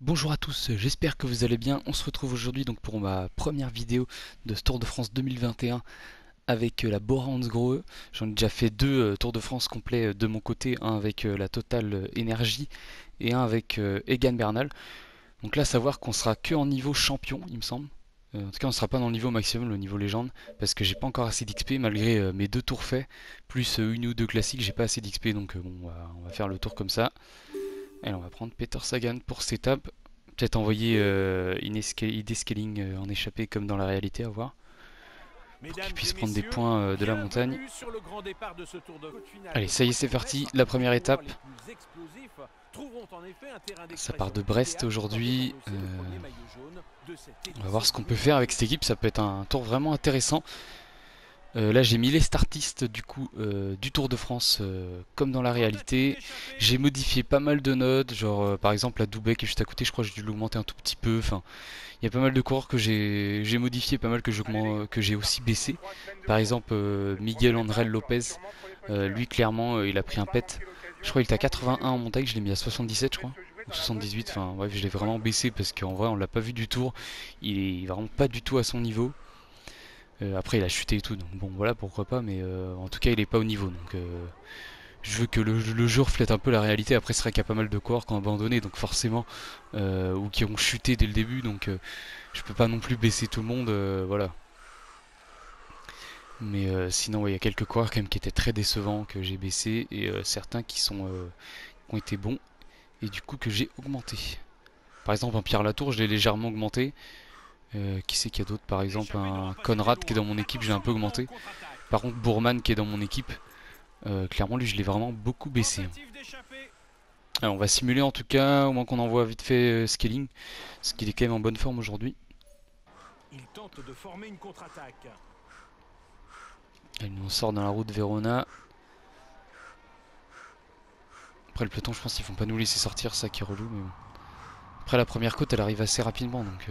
Bonjour à tous, j'espère que vous allez bien. On se retrouve aujourd'hui donc pour ma première vidéo de ce Tour de France 2021 avec la Bora Hansgrohe. J'en ai déjà fait deux Tours de France complets de mon côté, un avec la Total Énergie et un avec Egan Bernal. Donc là, savoir qu'on sera que en niveau champion, il me semble. En tout cas, on sera pas dans le niveau maximum, le niveau légende, parce que j'ai pas encore assez d'XP malgré mes deux tours faits, plus une ou deux classiques, j'ai pas assez d'XP, donc bon, on va faire le tour comme ça. Allez, on va prendre Peter Sagan pour cette étape. Peut-être envoyer ID Scaling en échappée comme dans la réalité, à voir. Pour qu'il puisse prendre des points de la montagne. Allez, ça y est, c'est parti. La première étape. Ça part de Brest aujourd'hui. On va voir ce qu'on peut faire avec cette équipe. Ça peut être un tour vraiment intéressant. Là j'ai mis les startistes du coup du Tour de France comme dans la réalité. J'ai modifié pas mal de notes, genre par exemple la Doubek qui est juste à côté, je crois que j'ai dû l'augmenter un tout petit peu. Enfin, il y a pas mal de coureurs que j'ai modifié, pas mal que j'ai aussi baissé. Par exemple Miguel André Lopez, lui clairement il a pris un pet. Je crois qu'il était à 81 en montagne, je l'ai mis à 77 je crois. Ou 78, enfin bref je l'ai vraiment baissé parce qu'en vrai on l'a pas vu du tour. Il est vraiment pas du tout à son niveau. Après il a chuté et tout, donc bon voilà pourquoi pas, mais en tout cas il est pas au niveau. Donc je veux que le jeu reflète un peu la réalité. Après c'est vrai qu'il y a pas mal de coureurs qui ont abandonné, donc forcément, ou qui ont chuté dès le début, donc je peux pas non plus baisser tout le monde, voilà. Mais sinon ouais, il y a quelques coureurs quand même qui étaient très décevants que j'ai baissé, et certains qui ont été bons, et du coup que j'ai augmenté. Par exemple un Pierre Latour je l'ai légèrement augmenté. Qui c'est qu'il y a d'autre? Par exemple un Conrad qui est dans mon équipe, j'ai un peu augmenté. Par contre Bourman qui est dans mon équipe, clairement lui je l'ai vraiment beaucoup baissé. Alors on va simuler en tout cas, au moins qu'on envoie vite fait Scaling, parce qu'il est quand même en bonne forme aujourd'hui. Il tente de former une contre-attaque. Il nous sort dans la route Verona. Après le peloton je pense qu'ils vont pas nous laisser sortir, ça qui est relou, mais bon. Après la première côte elle arrive assez rapidement, donc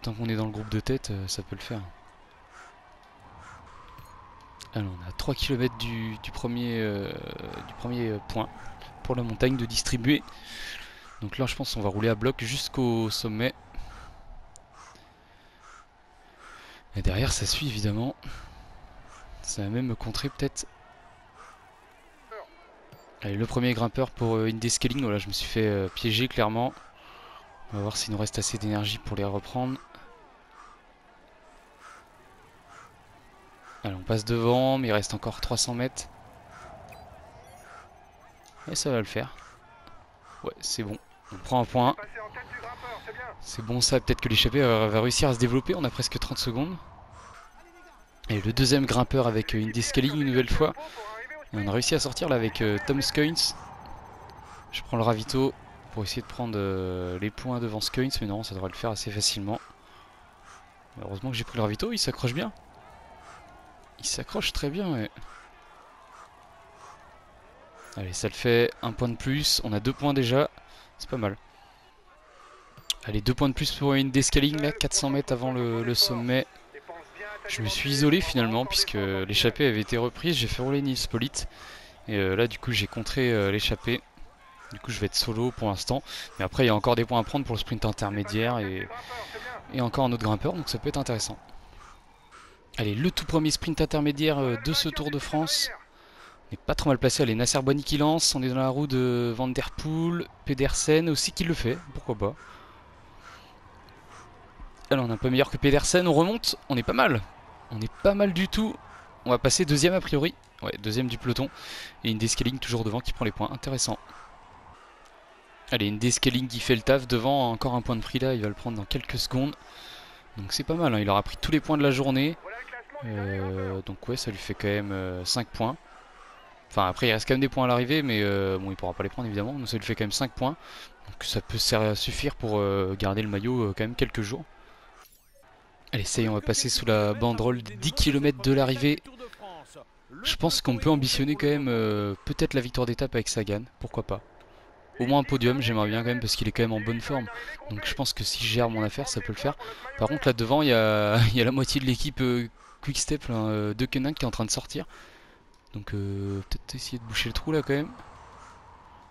tant qu'on est dans le groupe de tête, ça peut le faire. Alors on est à 3 km du premier point pour la montagne de distribuer. Donc là je pense qu'on va rouler à bloc jusqu'au sommet. Et derrière ça suit évidemment. Ça va même me contrer peut-être. Allez, le premier grimpeur pour Indie Scaling. Voilà, je me suis fait piéger clairement. On va voir s'il nous reste assez d'énergie pour les reprendre. Allez, on passe devant, mais il reste encore 300 mètres. Et ça va le faire. Ouais, c'est bon. On prend un point. C'est bon ça, peut-être que l'échappée va réussir à se développer. On a presque 30 secondes. Et le deuxième grimpeur avec Indie Scaling une nouvelle fois. Et on a réussi à sortir là avec Tom Scoins. Je prends le ravito pour essayer de prendre les points devant Scoins, mais non, ça devrait le faire assez facilement. Heureusement que j'ai pris le ravito, il s'accroche bien. Il s'accroche très bien, ouais. Allez, ça le fait, un point de plus. On a 2 points déjà, c'est pas mal. Allez, 2 points de plus pour une descaling là, 400 mètres avant le sommet. Je me suis isolé finalement, puisque l'échappée avait été reprise. J'ai fait rouler Nils Polite. Et là, du coup, j'ai contré l'échappée. Du coup, je vais être solo pour l'instant. Mais après, il y a encore des points à prendre pour le sprint intermédiaire et encore un autre grimpeur, donc ça peut être intéressant. Allez, le tout premier sprint intermédiaire de ce Tour de France. On n'est pas trop mal placé. Allez, Nasser Bonny qui lance. On est dans la roue de Van Der Poel. Pedersen aussi qui le fait. Pourquoi pas. Alors, on est un peu meilleur que Pedersen. On remonte. On est pas mal. On est pas mal du tout. On va passer deuxième a priori. Ouais, deuxième du peloton. Et une descaling toujours devant qui prend les points. Intéressant. Allez, une descaling qui fait le taf devant. Encore un point de prix là. Il va le prendre dans quelques secondes. Donc c'est pas mal. Hein. Il aura pris tous les points de la journée. Donc ouais, ça lui fait quand même 5 points. Enfin après il reste quand même des points à l'arrivée, mais bon il pourra pas les prendre évidemment, donc ça lui fait quand même 5 points. Donc ça peut suffire pour garder le maillot quand même quelques jours. Allez ça y est, on va passer sous la banderole des 10 km de l'arrivée. Je pense qu'on peut ambitionner quand même peut-être la victoire d'étape avec Sagan, pourquoi pas. Au moins un podium, j'aimerais bien quand même parce qu'il est quand même en bonne forme. Donc je pense que si je gère mon affaire, ça peut le faire. Par contre là devant, il y a la moitié de l'équipe Quickstep de Koenig qui est en train de sortir. Donc peut-être essayer de boucher le trou là quand même.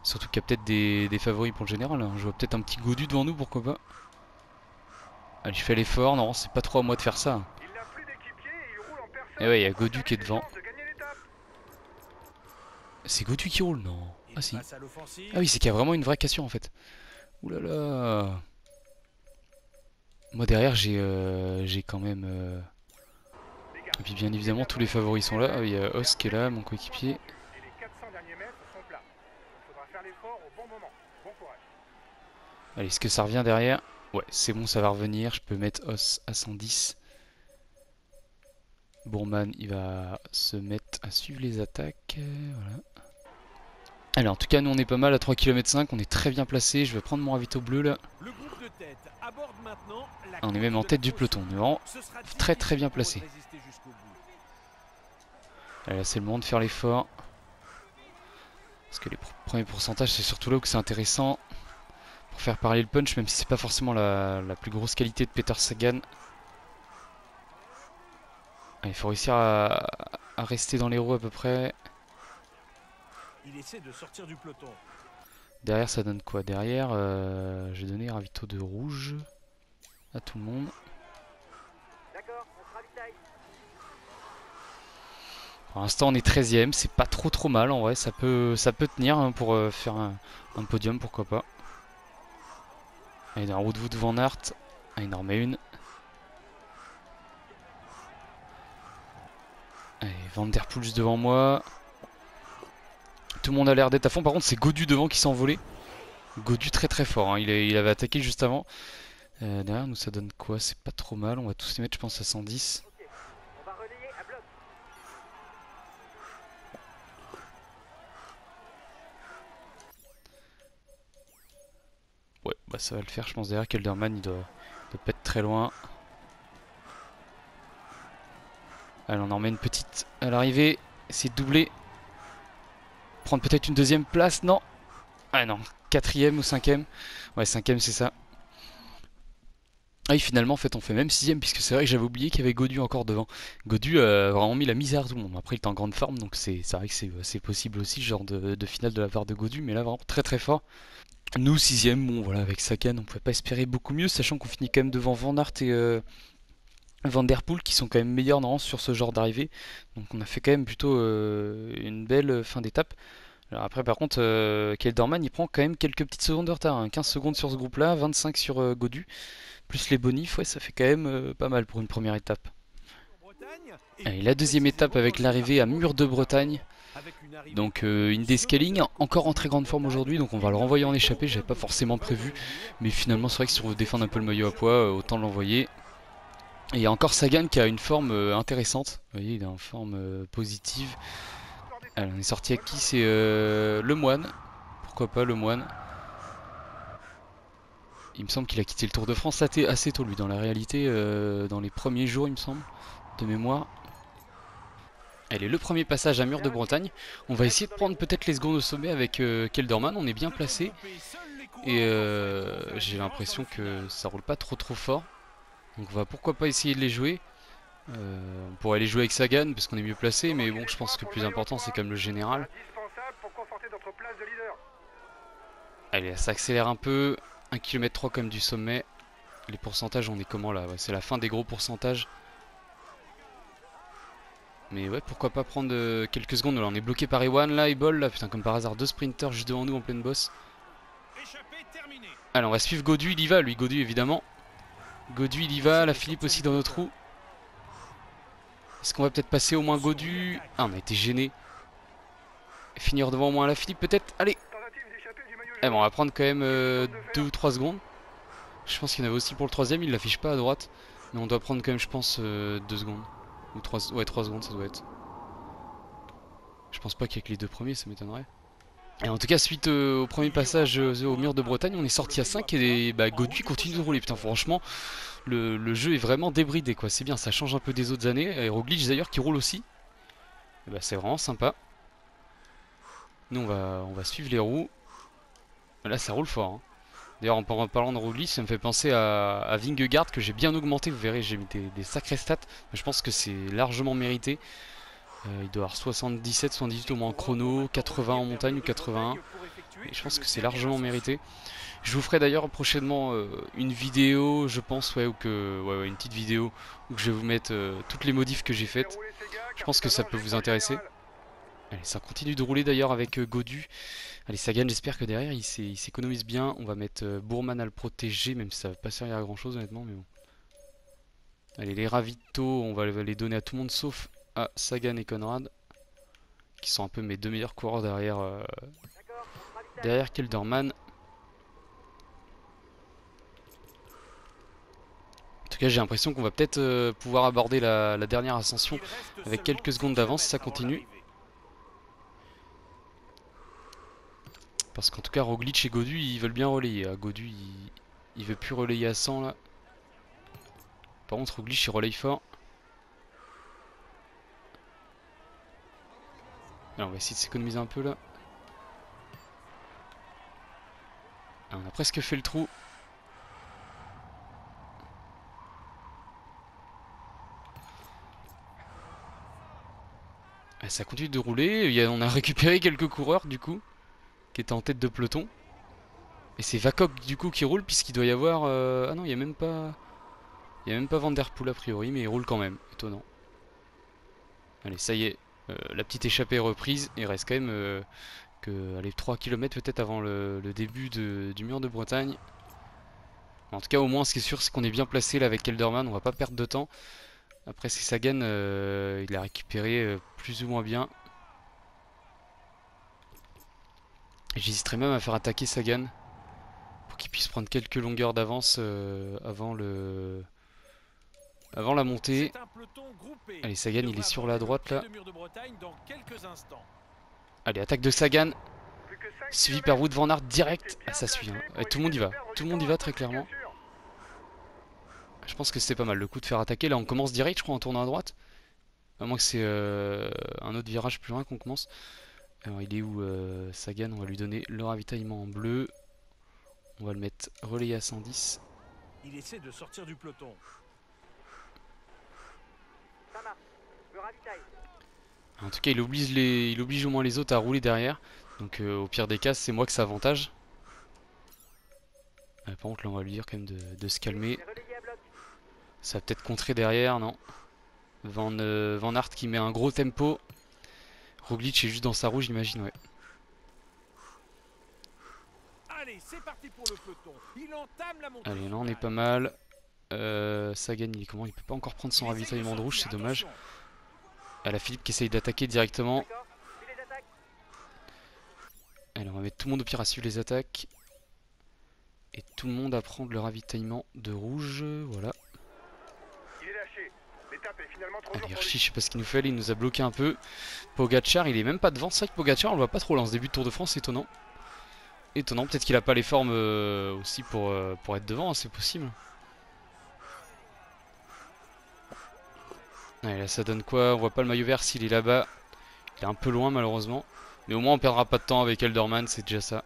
Surtout qu'il y a peut-être des favoris pour le général. Hein. Je vois peut-être un petit Godu devant nous, pourquoi pas. Allez, je fais l'effort. Non, c'est pas trop à moi de faire ça. Et ouais, il y a Godu qui est devant. C'est Godu qui roule, non? Ah si. Ah oui, c'est qu'il y a vraiment une vraie cassure en fait. Ouh là là. Moi derrière, j'ai quand même... Et puis bien évidemment, tous les favoris sont là. Ah, il y a Os qui est là, mon coéquipier. Allez, est-ce que ça revient derrière? Ouais, c'est bon, ça va revenir. Je peux mettre Os à 110. Bourman, il va se mettre à suivre les attaques. Voilà. Allez, en tout cas, nous on est pas mal à 3 km 5. On est très bien placé. Je vais prendre mon ravito bleu là. On est même en tête du peloton. On est vraiment très très bien placé. Allez, là, c'est le moment de faire l'effort. Parce que les premiers pourcentages, c'est surtout là où c'est intéressant. Pour faire parler le punch, même si c'est pas forcément la plus grosse qualité de Peter Sagan. Il faut réussir à rester dans les roues à peu près. Il essaie de sortir du peloton. Derrière, ça donne quoi? Derrière, j'ai donné ravito de rouge à tout le monde. D'accord, on se ravitaille. Pour l'instant, on est 13ème. C'est pas trop mal en vrai. Ça peut tenir hein, pour faire un podium, pourquoi pas. Allez, dans Woodwood Van Aert. Ah, il en remet une. Allez, Van Der Poel juste devant moi. Tout le monde a l'air d'être à fond. Par contre, c'est Godu devant qui s'est envolé. Godu très très fort. Hein. Il avait attaqué juste avant. Derrière nous, ça donne quoi? C'est pas trop mal. On va tous les mettre, je pense, à 110. Ok, on va relayer à bloc. Ouais, bah ça va le faire. Je pense derrière Kelderman, il doit pas être très loin. Allez, on en met une petite à l'arrivée. Essayer de doubler. Prendre peut-être une deuxième place. Non. Ah non. 4ème ou 5ème. Ouais, 5ème, c'est ça. Ah oui, finalement, en fait, on fait même 6ème, puisque c'est vrai que j'avais oublié qu'il y avait Godu encore devant. Godu a vraiment mis la misère à tout le monde. Après, il est en grande forme, donc c'est vrai que c'est possible aussi, ce genre de finale de la part de Godu, mais là, vraiment très très fort. Nous, 6ème, bon, voilà, avec Sagan, on pouvait pas espérer beaucoup mieux, sachant qu'on finit quand même devant Van Aert et Van Der Poel, qui sont quand même meilleurs normalement sur ce genre d'arrivée. Donc, on a fait quand même plutôt une belle fin d'étape. Alors après par contre Kelderman il prend quand même quelques petites secondes de retard, hein. 15 secondes sur ce groupe là, 25 sur Godu, plus les bonifs, ouais ça fait quand même pas mal pour une première étape. Allez, la deuxième étape avec l'arrivée à Mur de Bretagne. Donc Indescaling encore en très grande forme aujourd'hui, donc on va le renvoyer en échappée, j'avais pas forcément prévu. Mais finalement c'est vrai que si on veut défendre un peu le maillot à poids, autant l'envoyer. Et il y a encore Sagan qui a une forme intéressante, vous voyez il est en forme positive. Alors on est sorti avec qui? C'est Le Moine. Pourquoi pas Le Moine. Il me semble qu'il a quitté le Tour de France assez tôt lui dans la réalité, dans les premiers jours il me semble, de mémoire. Allez, le premier passage à Mur de Bretagne. On va essayer de prendre peut-être les secondes au sommet avec Kelderman, on est bien placé. Et j'ai l'impression que ça roule pas trop fort. Donc on va pourquoi pas essayer de les jouer. On pourrait aller jouer avec Sagan parce qu'on est mieux placé, mais bon je pense que le plus important c'est quand même le général. Allez, ça accélère un peu. 1 km 3 comme du sommet. Les pourcentages, on est comment là? Ouais, c'est la fin des gros pourcentages. Mais ouais, pourquoi pas prendre quelques secondes. Là, on est bloqué par Ewan là, Ebol là. Putain, comme par hasard, 2 sprinters juste devant nous en pleine bosse. Allez, on va suivre Godu, il y va lui, Godu évidemment. Godu, il y va. La Philippe aussi dans notre roue. Est-ce qu'on va peut-être passer au moins Godu? Ah, on a été gêné. Finir devant au moins la Philippe peut-être. Allez. Eh bon, on va prendre quand même 2 ou 3 secondes. Je pense qu'il y en avait aussi pour le troisième, il l'affiche pas à droite. Mais on doit prendre quand même, je pense, 2 secondes. Ou 3, ouais, 3 secondes, ça doit être. Je pense pas qu'avec les deux premiers, ça m'étonnerait. Et en tout cas, suite au premier passage au Mur de Bretagne, on est sorti à 5 et Godu continue de rouler. Putain, franchement, le jeu est vraiment débridé, quoi. C'est bien, ça change un peu des autres années. Et Roglic d'ailleurs qui roule aussi. Et c'est vraiment sympa. Nous, on va suivre les roues. Là, ça roule fort. Hein. D'ailleurs, en parlant de Roglic, ça me fait penser à Vingegaard que j'ai bien augmenté. Vous verrez, j'ai mis des sacrées stats. Mais je pense que c'est largement mérité. Il doit avoir 77, 78 au moins en chrono, 80 en montagne ou 81. Et je pense que c'est largement mérité. Je vous ferai d'ailleurs prochainement une vidéo, je pense, ouais, ouais, une petite vidéo où je vais vous mettre toutes les modifs que j'ai faites. Je pense que ça peut vous intéresser. Allez, ça continue de rouler d'ailleurs avec Godu. Allez, Sagan, j'espère que derrière il s'économise bien. On va mettre Bourman à le protéger, même si ça va pas servir à grand chose honnêtement, mais bon. Allez, les ravitaux, on va les donner à tout le monde sauf à Sagan et Conrad, qui sont un peu mes deux meilleurs coureurs derrière, D'accord, on se ravitaille. derrière Kelderman. En tout cas, j'ai l'impression qu'on va peut-être pouvoir aborder la dernière ascension avec quelques secondes d'avance si ça continue. Parce qu'en tout cas, Roglic et Godu, ils veulent bien relayer. Godu, il veut plus relayer à 100 là. Par contre, Roglic, il relaye fort. Alors, on va essayer de s'économiser un peu là. Ah, on a presque fait le trou. Ah, ça continue de rouler. On a récupéré quelques coureurs du coup, qui étaient en tête de peloton. Et c'est Vakok du coup qui roule, puisqu'il doit y avoir... Ah non, il n'y a même pas... Il n'y a même pas Van Der Poel a priori, mais il roule quand même. Étonnant. Allez, ça y est. La petite échappée est reprise. Il reste quand même que allez, 3 km peut-être avant le début du mur de Bretagne. En tout cas, au moins, ce qui est sûr, c'est qu'on est bien placé là avec Kelderman. On va pas perdre de temps. Après, c'est Sagan. Il a récupéré plus ou moins bien. J'hésiterais même à faire attaquer Sagan pour qu'il puisse prendre quelques longueurs d'avance avant la montée. Allez, Sagan, il est sur la droite là. Allez, attaque de Sagan. Suivi par Wout van Aert direct. Ah, ça suit. Hein. Ouais, tout le monde y va. Tout le monde y va très clairement. Je pense que c'était pas mal le coup de faire attaquer. Là, on commence direct, je crois, en tournant à droite. À moins que c'est un autre virage plus loin qu'on commence. Alors, il est où Sagan? On va lui donner le ravitaillement en bleu. On va le mettre relayé à 110. Il essaie de sortir du peloton. Ça marche. Je me ravitaille. En tout cas, il oblige au moins les autres à rouler derrière. Donc, au pire des cas, c'est moi que ça avantage. Par contre, là, on va lui dire quand même de se calmer. J'ai relayé à bloc. Ça va peut-être contrer derrière, non? Van Aert qui met un gros tempo. Roglic est juste dans sa roue, j'imagine, ouais. Allez, c'est parti pour le peloton. Il entame la montée. Allez, là, on est pas mal. Sagan, il est comment? Il peut pas encore prendre son ravitaillement de rouge, c'est dommage. La Philippe qui essaye d'attaquer directement. D'accord. Suis les attaques. Allez, on va mettre tout le monde au pire à suivre les attaques. Et tout le monde à prendre le ravitaillement de rouge. Voilà. Il est lâché. L'étape est finalement trop Allez, dure pour Hirschi, lui. je sais pas ce qu'il nous fait. Il nous a bloqué un peu. Pogacar, il est même pas devant. C'est vrai que Pogacar, on le voit pas trop là en ce début de Tour de France. Étonnant. Étonnant. Peut-être qu'il a pas les formes aussi pour être devant. Hein, c'est possible. Allez, là, ça donne quoi? On voit pas le maillot vert s'il est là-bas. Il est un peu loin, malheureusement. Mais au moins, on perdra pas de temps avec Elderman. C'est déjà ça.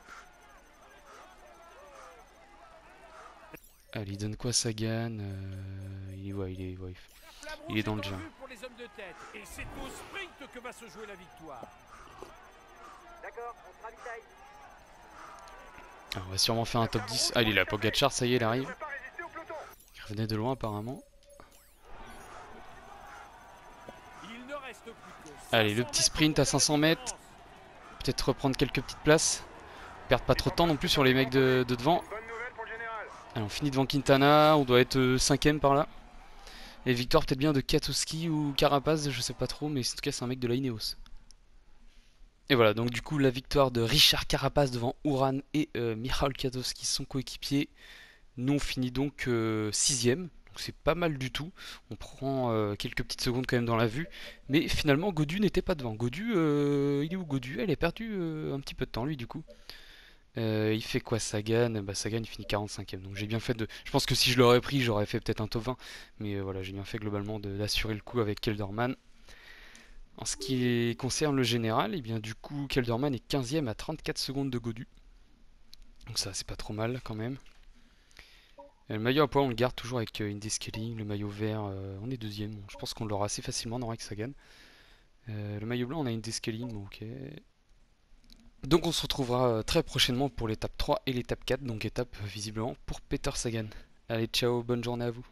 Allez, il donne quoi Sagan? Il est dans le jeu. Pour les hommes de tête. Et c'est au sprint que va se jouer la victoire. D'accord, on se ravitaille. Alors, on va sûrement faire un top 10. Ah, il est là, Pogacar, ça y est, il arrive. Il ne peut pas résister au peloton. Il revenait de loin, apparemment. Il ne reste plus que 500 Allez, le petit sprint à 500 mètres. Peut-être reprendre quelques petites places. Perdre pas trop de temps non plus sur les mecs de devant. Bonne nouvelle pour le général. Allez, on finit devant Quintana. On doit être 5ème par là. Et victoire peut-être bien de Katowski ou Carapaz, je sais pas trop, mais en tout cas, c'est un mec de la Ineos. Et voilà, donc du coup, la victoire de Richard Carapaz devant Uran et Michał Katowski, son coéquipier. Nous, on finit donc 6ème. C'est pas mal du tout. On prend quelques petites secondes quand même dans la vue. Mais finalement, Godu n'était pas devant. Godu, il est où Godu? Elle a perdu un petit peu de temps, lui, du coup. Il fait quoi Sagan? Bah, Sagan, il finit 45ème. Donc j'ai bien fait de... Je pense que si je l'aurais pris, j'aurais fait peut-être un top 20. Mais voilà, j'ai bien fait globalement d'assurer le coup avec Kelderman. En ce qui concerne le général, et bien du coup, Kelderman est 15ème à 34 secondes de Godu. Donc ça, c'est pas trop mal quand même. Le maillot à poids, on le garde toujours avec Indescaling. Le maillot vert, on est 2ème. Bon, je pense qu'on l'aura assez facilement dans Rex Sagan. Le maillot blanc, on a Indescaling. Bon, ok. Donc on se retrouvera très prochainement pour l'étape 3 et l'étape 4, donc étape visiblement pour Peter Sagan. Allez, ciao, bonne journée à vous.